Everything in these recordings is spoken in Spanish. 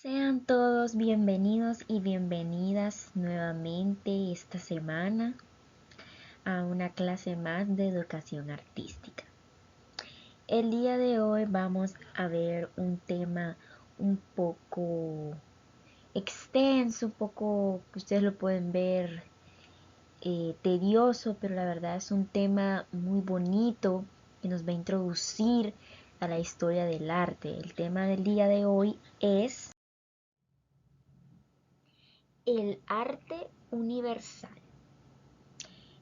Sean todos bienvenidos y bienvenidas nuevamente esta semana a una clase más de educación artística. El día de hoy vamos a ver un tema un poco extenso, un poco que ustedes lo pueden ver tedioso, pero la verdad es un tema muy bonito que nos va a introducir a la historia del arte. El tema del día de hoy es el arte universal.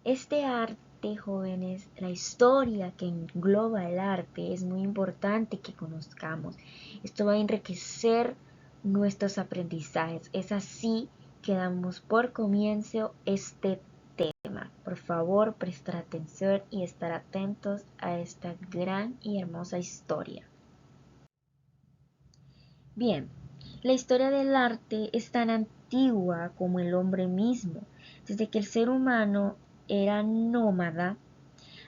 Este arte, jóvenes, la historia que engloba el arte es muy importante que conozcamos. Esto va a enriquecer nuestros aprendizajes. Es así que damos por comienzo este tema. Por favor, prestar atención y estar atentos a esta gran y hermosa historia. Bien, la historia del arte es tan antigua como el hombre mismo. Desde que el ser humano era nómada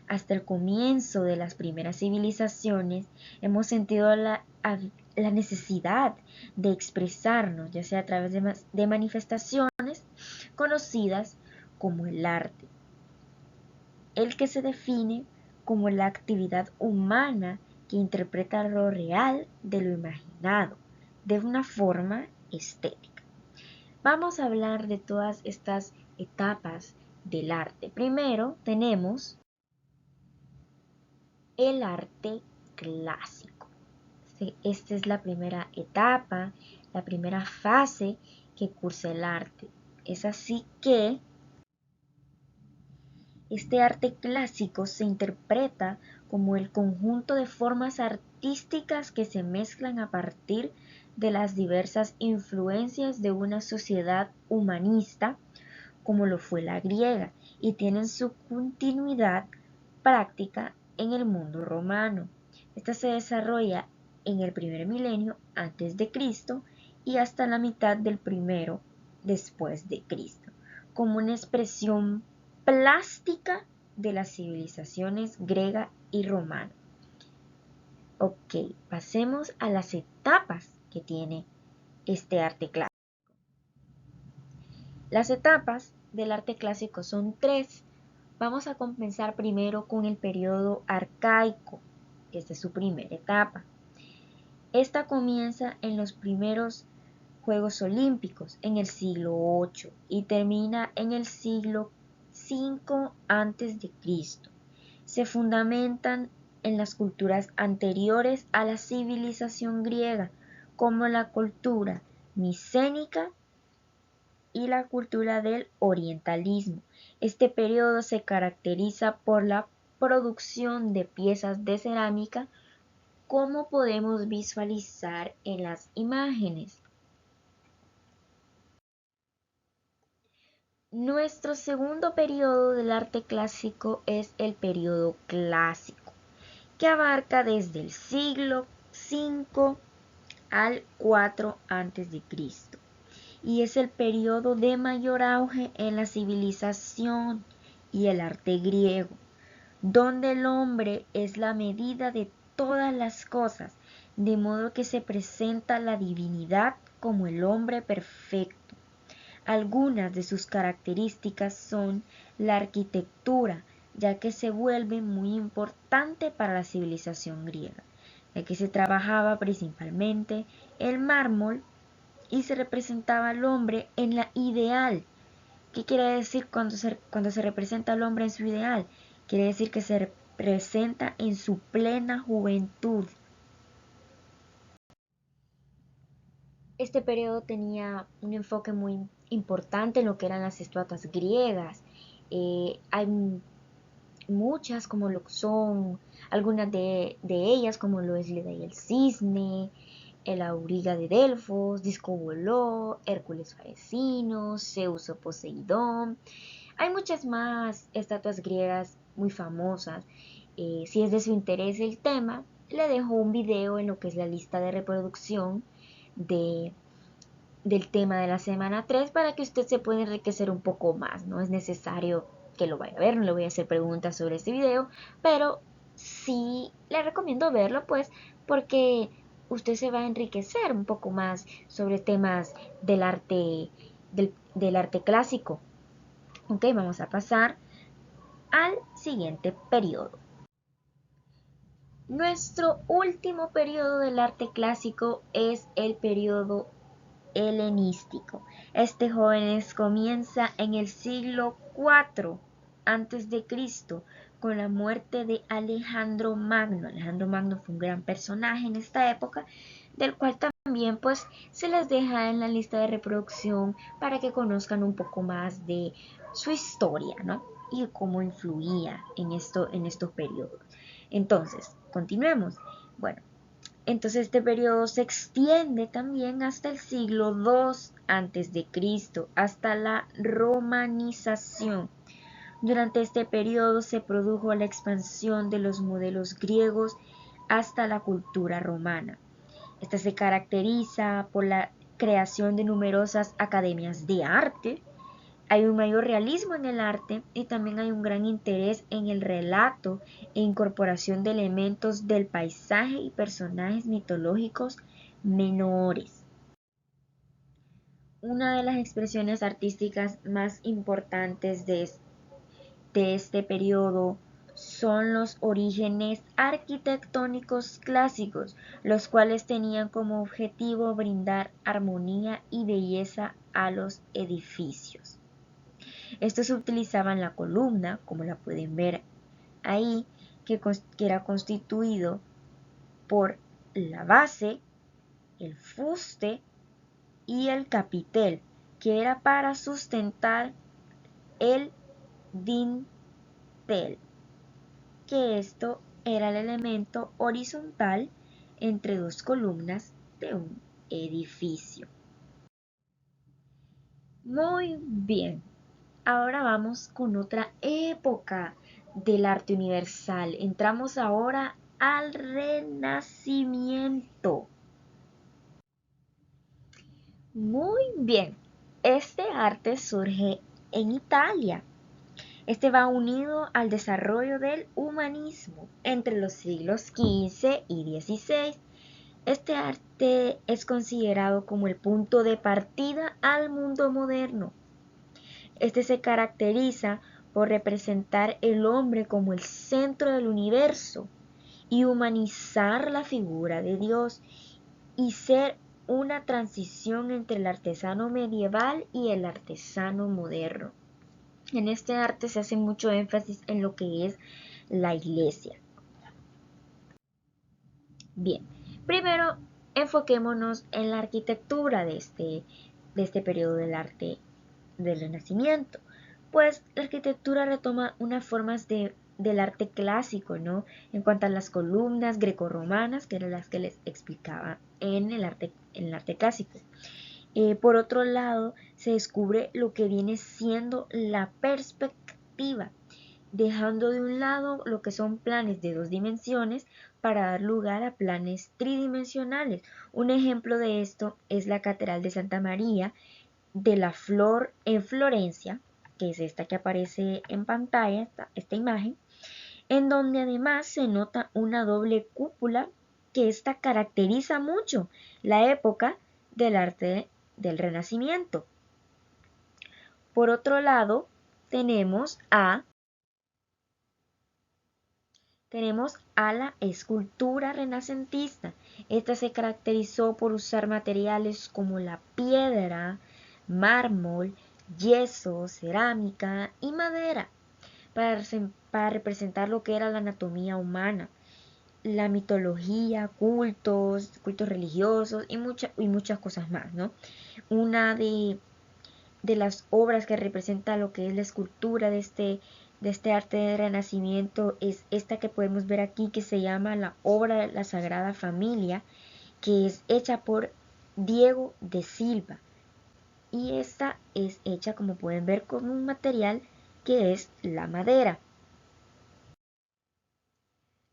hasta el comienzo de las primeras civilizaciones, hemos sentido la necesidad de expresarnos, ya sea a través de manifestaciones conocidas como el arte, el que se define como la actividad humana que interpreta lo real de lo imaginado de una forma estética. Vamos a hablar de todas estas etapas del arte. Primero tenemos el arte clásico. Esta es la primera etapa, la primera fase que cursa el arte. Es así que este arte clásico se interpreta como el conjunto de formas artísticas que se mezclan a partir de las diversas influencias de una sociedad humanista, como lo fue la griega, y tienen su continuidad práctica en el mundo romano. Esta se desarrolla en el primer milenio antes de Cristo y hasta la mitad del primero después de Cristo, como una expresión plástica de las civilizaciones griega y romana. Ok, pasemos a las etapas que tiene este arte clásico. Las etapas del arte clásico son tres. Vamos a comenzar primero con el periodo arcaico. Esta es su primera etapa. Esta comienza en los primeros Juegos Olímpicos en el siglo VIII y termina en el siglo V a.C. Se fundamentan en las culturas anteriores a la civilización griega, como la cultura micénica y la cultura del orientalismo. Este periodo se caracteriza por la producción de piezas de cerámica, como podemos visualizar en las imágenes. Nuestro segundo periodo del arte clásico es el periodo clásico, que abarca desde el siglo V al IV a.C. y es el periodo de mayor auge en la civilización y el arte griego, donde el hombre es la medida de todas las cosas, de modo que se presenta la divinidad como el hombre perfecto. Algunas de sus características son la arquitectura, ya que se vuelve muy importante para la civilización griega, ya que se trabajaba principalmente el mármol y se representaba al hombre en la ideal. ¿Qué quiere decir cuando se representa al hombre en su ideal? Quiere decir que se representa en su plena juventud. Este periodo tenía un enfoque muy importante en lo que eran las estatuas griegas. Hay muchas como lo son, algunas de ellas como lo es Leda y el Cisne, el Auriga de Delfos, Disco Voló, Hércules Faesino, Zeus o Poseidón. Hay muchas más estatuas griegas muy famosas. Si es de su interés el tema, le dejo un video en lo que es la lista de reproducción de, del tema de la semana 3 para que usted se pueda enriquecer un poco más. No es necesario que lo vaya a ver, no le voy a hacer preguntas sobre este video, pero sí le recomiendo verlo pues porque usted se va a enriquecer un poco más sobre temas del arte, del arte clásico. Ok, vamos a pasar al siguiente periodo. Nuestro último periodo del arte clásico es el periodo helenístico. Este jóvenes comienza en el siglo IV antes de Cristo con la muerte de Alejandro Magno. Alejandro Magno fue un gran personaje en esta época, del cual también pues se les deja en la lista de reproducción para que conozcan un poco más de su historia, ¿no? Y cómo influía en estos periodos. Entonces, continuemos. Bueno, entonces este periodo se extiende también hasta el siglo II antes de Cristo, hasta la romanización. Durante este periodo se produjo la expansión de los modelos griegos hasta la cultura romana. Esta se caracteriza por la creación de numerosas academias de arte. Hay un mayor realismo en el arte y también hay un gran interés en el relato e incorporación de elementos del paisaje y personajes mitológicos menores. Una de las expresiones artísticas más importantes de este periodo son los orígenes arquitectónicos clásicos, los cuales tenían como objetivo brindar armonía y belleza a los edificios. Estos utilizaban la columna, como la pueden ver ahí, que era constituido por la base, el fuste y el capitel, que era para sustentar el dintel, que esto era el elemento horizontal entre dos columnas de un edificio. Muy bien, ahora vamos con otra época del arte universal. Entramos ahora al Renacimiento. Muy bien, este arte surge en Italia. Este va unido al desarrollo del humanismo entre los siglos XV y XVI. Este arte es considerado como el punto de partida al mundo moderno. Este se caracteriza por representar el hombre como el centro del universo y humanizar la figura de Dios y ser una transición entre el artesano medieval y el artesano moderno. En este arte se hace mucho énfasis en lo que es la iglesia. Bien, primero enfoquémonos en la arquitectura de este periodo del arte del Renacimiento. Pues la arquitectura retoma unas formas del arte clásico, ¿no? En cuanto a las columnas grecorromanas, que eran las que les explicaba en el arte clásico. Por otro lado, se descubre lo que viene siendo la perspectiva, dejando de un lado lo que son planes de 2 dimensiones para dar lugar a planes tridimensionales. Un ejemplo de esto es la Catedral de Santa María de la Flor en Florencia, que es esta que aparece en pantalla, esta imagen, en donde además se nota una doble cúpula que esta caracteriza mucho la época del arte del Renacimiento. Por otro lado, tenemos a la escultura renacentista. Esta se caracterizó por usar materiales como la piedra, mármol, yeso, cerámica y madera para representar lo que era la anatomía humana, la mitología, cultos religiosos y muchas cosas más, ¿no? Una de las obras que representa lo que es la escultura de este arte de renacimiento es esta que podemos ver aquí, que se llama la obra de la Sagrada Familia, que es hecha por Diego de Silva. Y esta es hecha, como pueden ver, con un material que es la madera.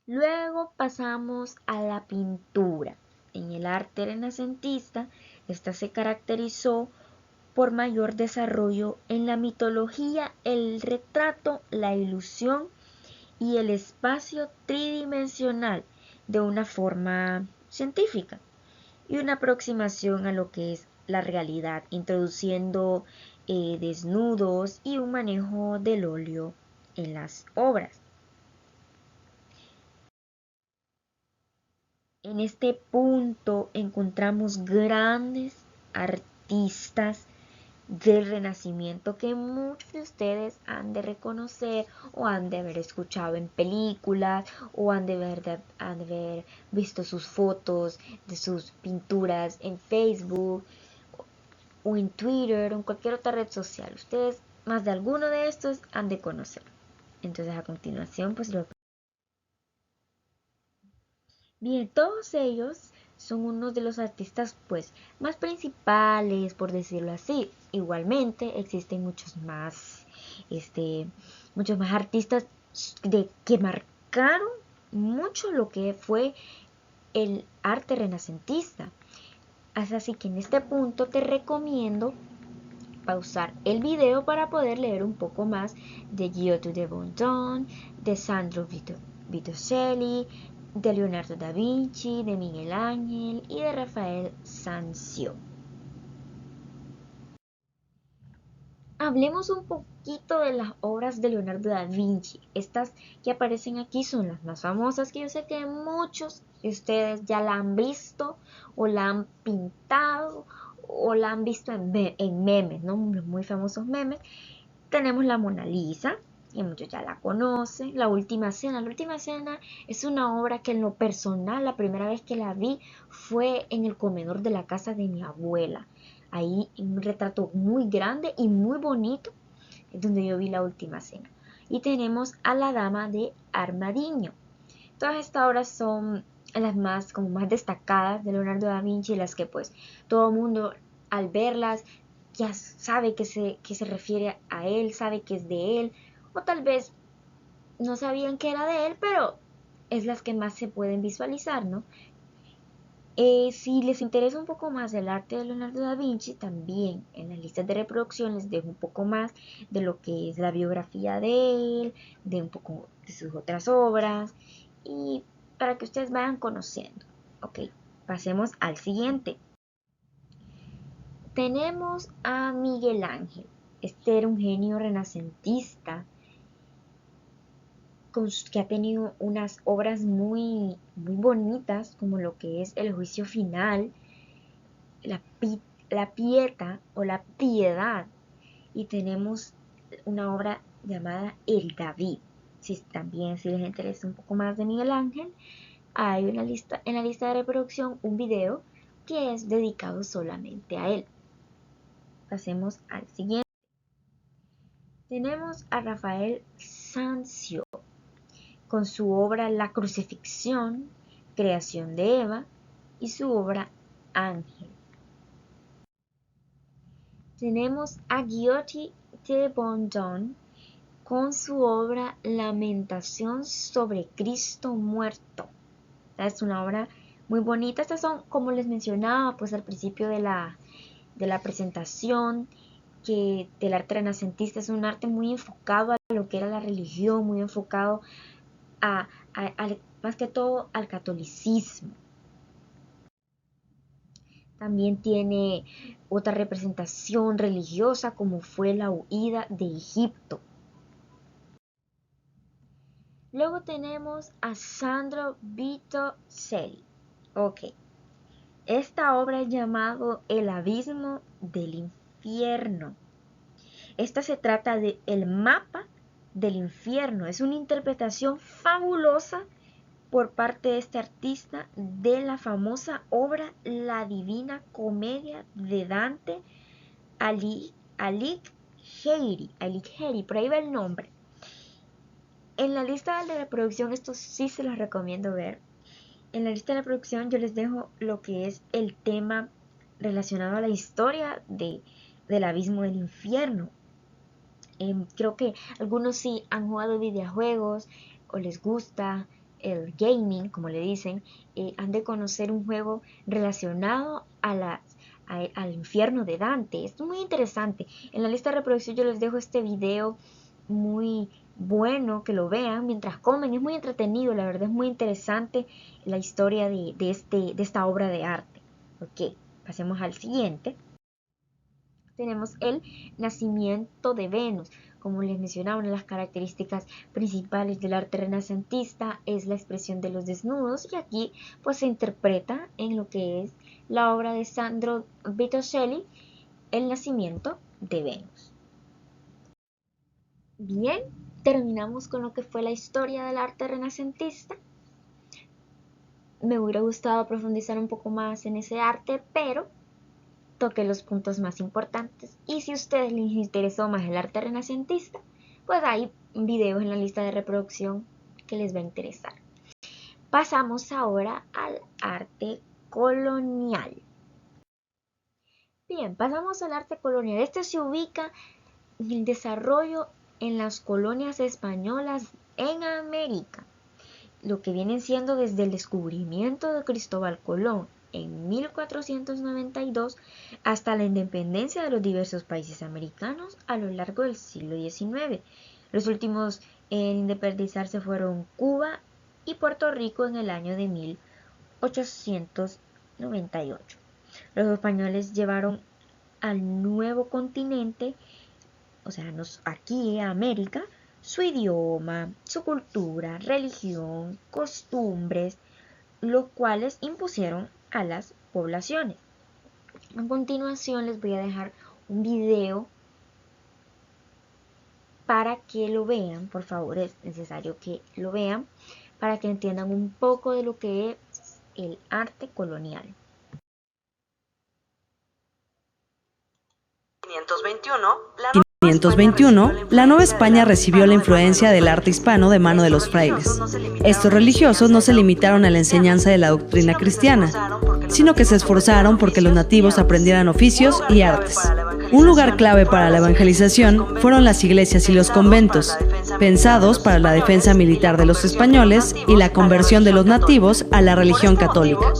Luego pasamos a la pintura. En el arte renacentista, esta se caracterizó por mayor desarrollo en la mitología, el retrato, la ilusión y el espacio tridimensional de una forma científica y una aproximación a lo que es la realidad, introduciendo desnudos y un manejo del óleo en las obras. En este punto encontramos grandes artistas del Renacimiento que muchos de ustedes han de reconocer o han de haber escuchado en películas o han de haber visto sus fotos de sus pinturas en Facebook o en Twitter o en cualquier otra red social. Ustedes más de alguno de estos han de conocer. Entonces a continuación pues bien, todos ellos son unos de los artistas pues más principales, por decirlo así. Igualmente existen muchos más artistas que marcaron mucho lo que fue el arte renacentista. Así que en este punto te recomiendo pausar el video para poder leer un poco más de Giotto de Bondone, de Sandro Botticelli, de Leonardo da Vinci, de Miguel Ángel y de Rafael Sanzio. Hablemos un poquito de las obras de Leonardo da Vinci. Estas que aparecen aquí son las más famosas, que yo sé que muchos de ustedes ya la han visto o la han pintado o la han visto en memes, ¿no? Muy famosos memes. Tenemos la Mona Lisa, y muchos ya la conocen. La Última Cena. La Última Cena es una obra que en lo personal, la primera vez que la vi fue en el comedor de la casa de mi abuela. Ahí un retrato muy grande y muy bonito es donde yo vi La Última Cena. Y tenemos a la Dama de Armadillo. Todas estas obras son las más destacadas de Leonardo da Vinci, las que pues todo el mundo al verlas ya sabe que se refiere a él, sabe que es de él, o tal vez no sabían que era de él, pero es las que más se pueden visualizar, ¿no? Si les interesa un poco más el arte de Leonardo da Vinci, también en las listas de reproducción les dejo un poco más de lo que es la biografía de él, de un poco de sus otras obras, y para que ustedes vayan conociendo. Ok, pasemos al siguiente. Tenemos a Miguel Ángel. Este era un genio renacentista que ha tenido unas obras muy bonitas, como lo que es El Juicio Final, la, la Pieta o la Piedad, y tenemos una obra llamada El David. Si también si les interesa un poco más de Miguel Ángel, hay en la lista de reproducción un video que es dedicado solamente a él. Pasemos al siguiente. Tenemos a Rafael Sanzio con su obra La Crucifixión, Creación de Eva y su obra Ángel. Tenemos a Giotto de Bondone con su obra Lamentación sobre Cristo muerto. Es una obra muy bonita. Estas son, como les mencionaba pues al principio de la presentación, que del arte renacentista es un arte muy enfocado a lo que era la religión, muy enfocado más que todo al catolicismo. También tiene otra representación religiosa como fue la huida de Egipto. Luego tenemos a Sandro Botticelli. Ok, esta obra es llamado El abismo del infierno. Esta se trata de El mapa del infierno. Es una interpretación fabulosa por parte de este artista de la famosa obra La Divina Comedia de Dante Alighieri, por ahí va el nombre. En la lista de reproducción, esto sí se los recomiendo ver. En la lista de reproducción yo les dejo lo que es el tema relacionado a la historia del abismo del infierno. Creo que algunos sí han jugado videojuegos o les gusta el gaming, como le dicen, han de conocer un juego relacionado al infierno de Dante. Es muy interesante. En la lista de reproducción yo les dejo este video muy bueno que lo vean mientras comen. Es muy entretenido, la verdad es muy interesante la historia de esta obra de arte. Ok, pasemos al siguiente. Tenemos el nacimiento de Venus. Como les mencionaba, una de las características principales del arte renacentista es la expresión de los desnudos, y aquí pues se interpreta en lo que es la obra de Sandro Botticelli, El nacimiento de Venus. Bien, terminamos con lo que fue la historia del arte renacentista. Me hubiera gustado profundizar un poco más en ese arte, pero toqué los puntos más importantes. Y si a ustedes les interesó más el arte renacentista, pues hay videos en la lista de reproducción que les va a interesar. Pasamos ahora al arte colonial. Bien, pasamos al arte colonial. Este se ubica en el desarrollo en las colonias españolas en América, lo que vienen siendo desde el descubrimiento de Cristóbal Colón en 1492 hasta la independencia de los diversos países americanos a lo largo del siglo XIX. Los últimos en independizarse fueron Cuba y Puerto Rico en el año de 1898. Los españoles llevaron al nuevo continente, o sea, aquí a América, su idioma, su cultura, religión, costumbres, los cuales impusieron a las poblaciones. A continuación les voy a dejar un video para que lo vean, por favor, es necesario que lo vean para que entiendan un poco de lo que es el arte colonial. 1521, la Nueva España recibió la influencia del arte hispano de mano de los frailes. Estos religiosos no se limitaron a la enseñanza de la doctrina cristiana, sino que se esforzaron porque los nativos aprendieran oficios y artes. Un lugar clave para la evangelización fueron las iglesias y los conventos, pensados para la defensa militar de los españoles y la conversión de los nativos a la religión católica.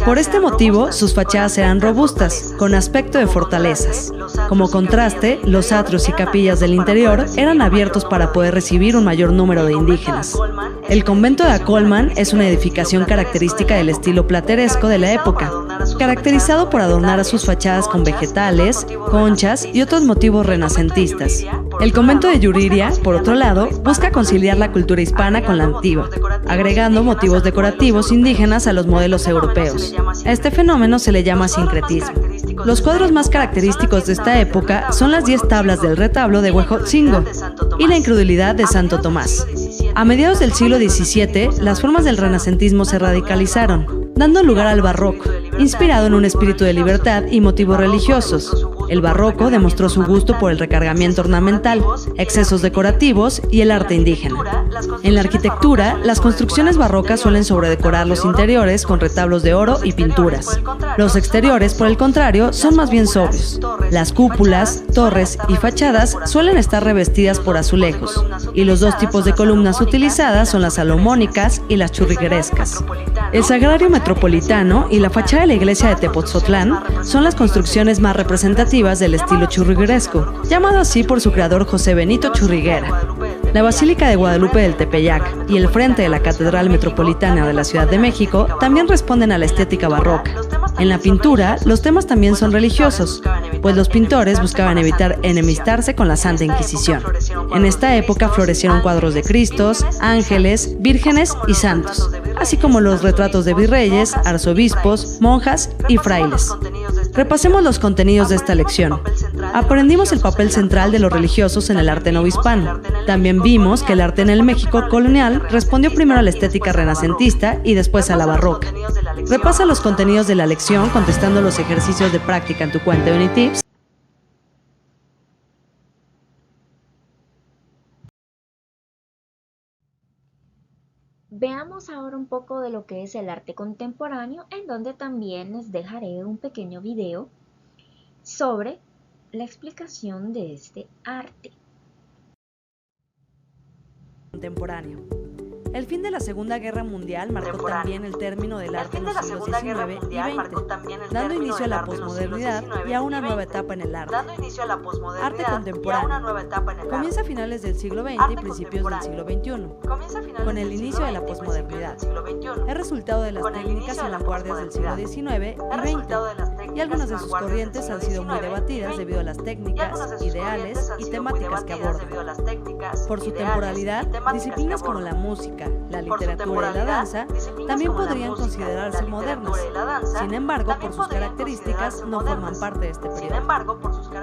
Por este motivo, sus fachadas eran robustas, con aspecto de fortalezas. Como contraste, los atrios y capillas del interior eran abiertos para poder recibir un mayor número de indígenas. El convento de Acolman es una edificación característica del estilo plateresco de la época, caracterizado por adornar a sus fachadas con vegetales, conchas y otros motivos renacentistas. El convento de Yuriria, por otro lado, busca conciliar la cultura hispana con la antigua, agregando motivos decorativos indígenas a los modelos europeos. A este fenómeno se le llama sincretismo. Los cuadros más característicos de esta época son las 10 tablas del retablo de Huejotzingo y la incredulidad de Santo Tomás. A mediados del siglo XVII, las formas del renacentismo se radicalizaron, dando lugar al barroco, inspirado en un espíritu de libertad y motivos religiosos. El barroco demostró su gusto por el recargamiento ornamental, excesos decorativos y el arte indígena. En la arquitectura, las construcciones barrocas suelen sobredecorar los interiores con retablos de oro y pinturas. Los exteriores, por el contrario, son más bien sobrios. Las cúpulas, torres y fachadas suelen estar revestidas por azulejos, y los dos tipos de columnas utilizadas son las salomónicas y las churriguerescas. El Sagrario Metropolitano y la fachada de la iglesia de Tepoztlán son las construcciones más representativas del estilo churrigueresco, llamado así por su creador José Benito Churriguera. La Basílica de Guadalupe del Tepeyac y el frente de la Catedral Metropolitana de la Ciudad de México también responden a la estética barroca. En la pintura, los temas también son religiosos, pues los pintores buscaban evitar enemistarse con la Santa Inquisición. En esta época florecieron cuadros de Cristos, ángeles, vírgenes y santos, así como los retratos de virreyes, arzobispos, monjas y frailes. Repasemos los contenidos de esta lección. Aprendimos el papel central de los religiosos en el arte novohispano. También vimos que el arte en el México colonial respondió primero a la estética renacentista y después a la barroca. Repasa los contenidos de la lección contestando los ejercicios de práctica en tu cuenta de Unitips. Veamos ahora un poco de lo que es el arte contemporáneo, en donde también les dejaré un pequeño video sobre la explicación de este arte. Contemporáneo. El fin de la Segunda Guerra Mundial marcó también el término del arte en los siglos XIX y XX, dando inicio a la posmodernidad y a una nueva etapa en el arte. Arte contemporáneo. Comienza a finales del siglo XX y principios del siglo XXI, con el inicio de la posmodernidad. Es resultado de las técnicas y vanguardias del siglo XIX y XX, y algunas de sus corrientes han sido muy debatidas debido a las técnicas, ideales y temáticas que abordan. Por su temporalidad, disciplinas como la música, la literatura y la danza también podrían considerarse modernas. Sin embargo, por sus características, no forman parte de este periodo.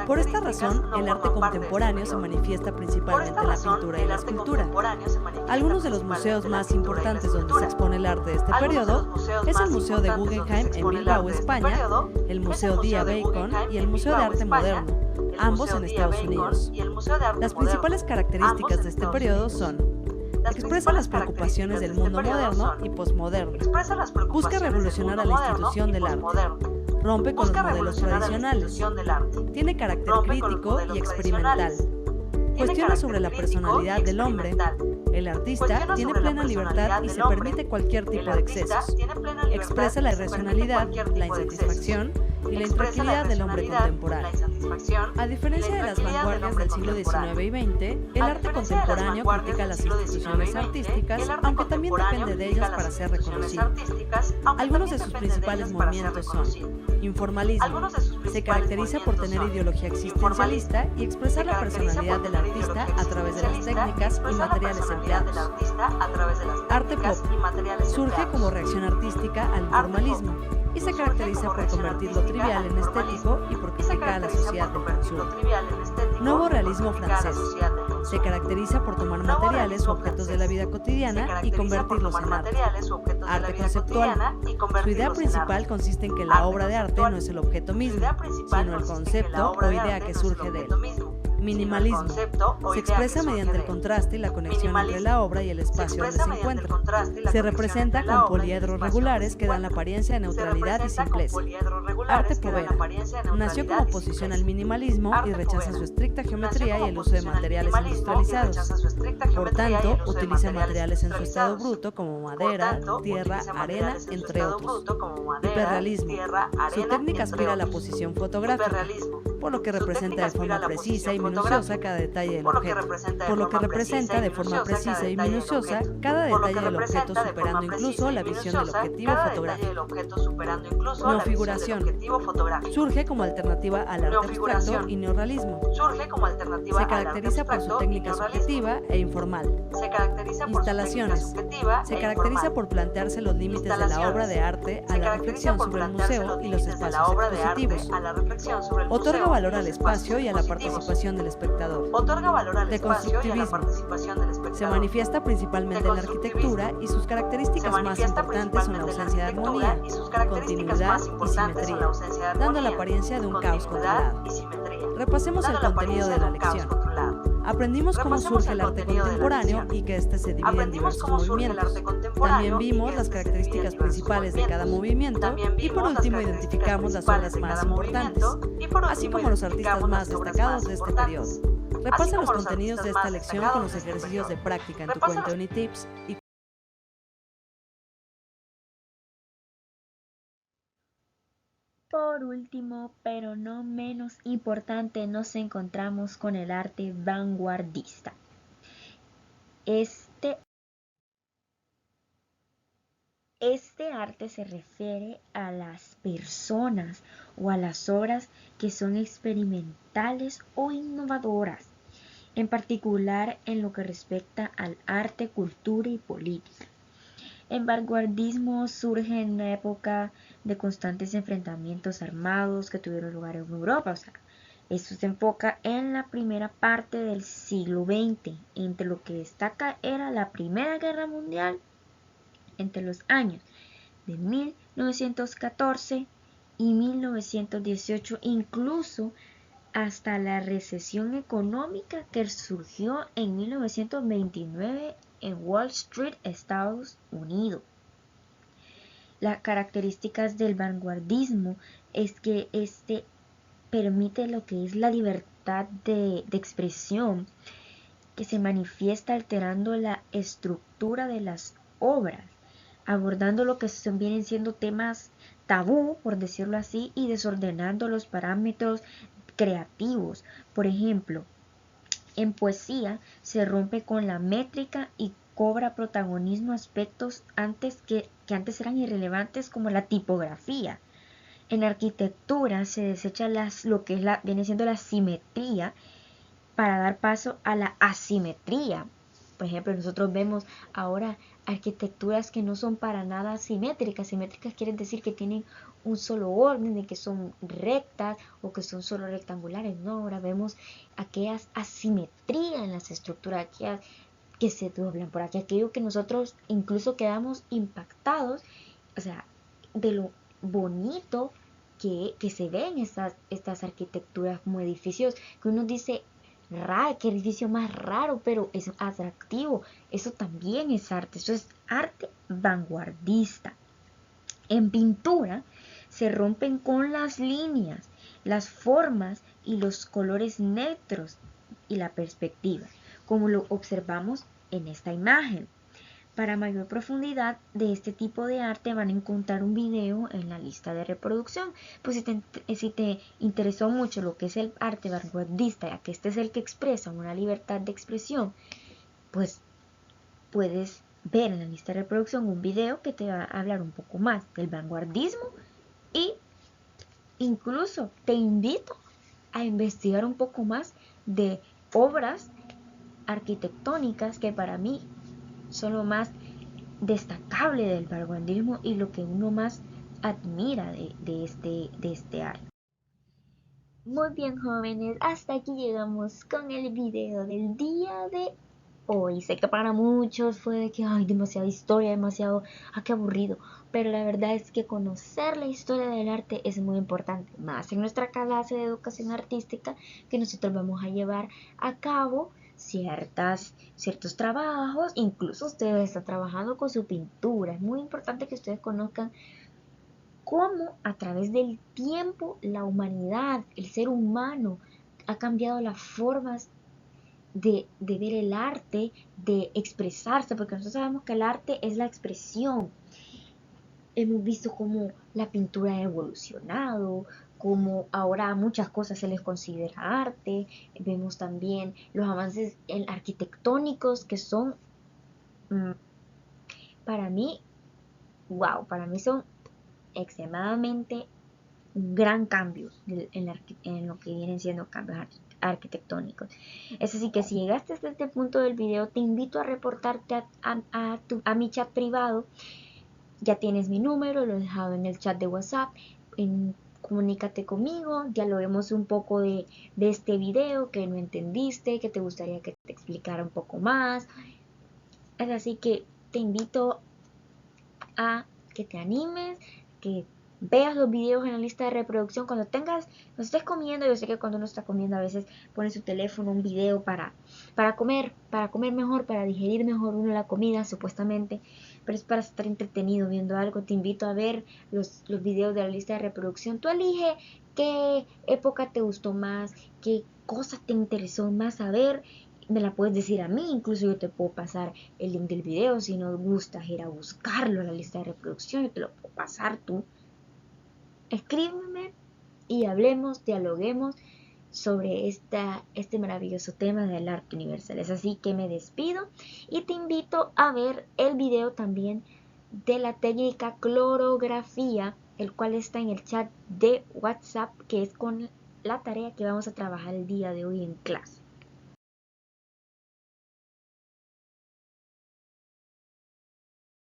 Por esta razón, el arte contemporáneo se manifiesta principalmente en la pintura y la escultura. Algunos de los museos más importantes donde se expone el arte de este periodo es el Museo de Guggenheim en Bilbao, España, el Museo Dia Bacon y el Museo de Arte Moderno, ambos en Estados Unidos. Las principales características de este periodo son: expresa las preocupaciones del mundo moderno y posmoderno, busca revolucionar a la institución del arte, rompe con los modelos tradicionales, tiene carácter crítico y experimental, cuestiona sobre la personalidad del hombre. El artista tiene plena libertad y se permite cualquier tipo de excesos. Expresa la irracionalidad, la insatisfacción y la intranquilidad del hombre contemporáneo. A diferencia de las vanguardias del siglo XIX y XX, el arte contemporáneo critica las instituciones artísticas, aunque también depende de ellas para ser reconocido. Algunos de sus principales movimientos son: informalismo. Se caracteriza por tener ideología existencialista y expresar la personalidad del artista a través de las técnicas y materiales empleados. Arte pop. Surge como reacción artística al informalismo y se caracteriza por convertir lo trivial en estético y por criticar a la sociedad del consumo. Nuevo realismo francés. Se caracteriza por tomar materiales o objetos de la vida cotidiana y convertirlos en arte. Arte conceptual. Su idea principal consiste en que la obra de arte no es el objeto mismo, sino el concepto o idea que surge de él. Minimalismo. Se expresa mediante el contraste y la conexión entre la obra y el espacio donde se encuentra. Se representa con poliedros regulares que dan la apariencia de neutralidad y simpleza. Arte povera. Nació como oposición al minimalismo y rechaza su estricta geometría y el uso de materiales industrializados. Por tanto, utiliza materiales en su estado bruto como madera, tierra, arena, entre otros. Hiperrealismo. Su técnica aspira a la posición fotográfica, por lo que representa de forma precisa y minuciosa cada detalle del objeto, por lo que representa de forma precisa y minuciosa cada detalle del objeto, superando incluso la visión del objetivo fotográfico. Neofiguración. Surge como alternativa al arte abstracto y neorrealismo. Se caracteriza por su técnica subjetiva e informal. Instalaciones. Se caracteriza por plantearse los límites de la obra de arte a la reflexión sobre el museo y los espacios expositivos. Otorga valor al espacio y a la participación del espectador. Deconstructivismo. Se manifiesta principalmente en la arquitectura y sus características más importantes son la ausencia de armonía, continuidad y simetría, dando la apariencia de un caos controlado. Repasemos el contenido de la lección. Aprendimos cómo surge el arte contemporáneo y que éste se divide en diversos movimientos. También vimos las características principales de cada movimiento y por último identificamos las obras más importantes, así como los artistas más destacados de este periodo. Repasa los contenidos de esta lección con los ejercicios de práctica en tu cuenta Unitips y por último, pero no menos importante, nos encontramos con el arte vanguardista. Este arte se refiere a las personas o a las obras que son experimentales o innovadoras, en particular en lo que respecta al arte, cultura y política. El vanguardismo surge en una época de constantes enfrentamientos armados que tuvieron lugar en Europa. Esto se enfoca en la primera parte del siglo XX. Entre lo que destaca era la Primera Guerra Mundial entre los años de 1914 y 1918, incluso hasta la recesión económica que surgió en 1929 en Wall Street, Estados Unidos. Las características del vanguardismo es que permite lo que es la libertad de expresión que se manifiesta alterando la estructura de las obras, abordando lo que vienen siendo temas tabú, por decirlo así, y desordenando los parámetros creativos. Por ejemplo, en poesía se rompe con la métrica y cobra protagonismo aspectos que antes eran irrelevantes, como la tipografía. En arquitectura se desecha lo que viene siendo la simetría para dar paso a la asimetría. Por ejemplo, nosotros vemos ahora arquitecturas que no son para nada simétricas. Simétricas quieren decir que tienen un solo orden, de que son rectas o que son solo rectangulares. No, ahora vemos aquellas asimetrías en las estructuras, aquellas que se doblan por aquí, aquello que nosotros incluso quedamos impactados, o sea, de lo bonito que se ven estas arquitecturas como edificios, que uno dice, qué edificio más raro, pero es atractivo. Eso también es arte, eso es arte vanguardista. En pintura se rompen con las líneas, las formas y los colores neutros y la perspectiva, como lo observamos en esta imagen. Para mayor profundidad de este tipo de arte van a encontrar un video en la lista de reproducción. Pues si te interesó mucho lo que es el arte vanguardista, ya que este es el que expresa una libertad de expresión, pues puedes ver en la lista de reproducción un video que te va a hablar un poco más del vanguardismo, y incluso te invito a investigar un poco más de obras arquitectónicas que para mí son lo más destacable del vanguardismo y lo que uno más admira de este arte. Muy bien, jóvenes, hasta aquí llegamos con el video del día de hoy. Sé que para muchos fue de que demasiada historia, demasiado, qué aburrido, pero la verdad es que conocer la historia del arte es muy importante, más en nuestra clase de educación artística, que nosotros vamos a llevar a cabo ciertos trabajos. Incluso ustedes están trabajando con su pintura. Es muy importante que ustedes conozcan cómo a través del tiempo la humanidad, el ser humano, ha cambiado las formas de ver el arte, de expresarse, porque nosotros sabemos que el arte es la expresión. Hemos visto cómo la pintura ha evolucionado, cómo ahora muchas cosas se les considera arte. Vemos también los avances arquitectónicos que son, para mí, para mí son extremadamente un gran cambio en lo que vienen siendo cambios arquitectónicos. Es así que si llegaste hasta este punto del video, te invito a reportarte a mi chat privado. Ya tienes mi número, lo he dejado en el chat de WhatsApp. Comunícate conmigo, dialoguemos un poco de este video, que no entendiste, que te gustaría que te explicara un poco más. Es así que te invito a que te animes, que veas los videos en la lista de reproducción cuando estés comiendo. Yo sé que cuando uno está comiendo a veces pone su teléfono un video para comer mejor, para digerir mejor uno la comida, supuestamente, pero es para estar entretenido viendo algo. Te invito a ver los videos de la lista de reproducción. Tú elige qué época te gustó más, qué cosa te interesó más saber. Me la puedes decir a mí, incluso yo te puedo pasar el link del video. Si no gustas ir a buscarlo en la lista de reproducción, yo te lo puedo pasar tú. Escríbeme y hablemos, dialoguemos sobre este maravilloso tema del arte universal. Es así que me despido y te invito a ver el video también de la técnica clorografía, el cual está en el chat de WhatsApp, que es con la tarea que vamos a trabajar el día de hoy en clase.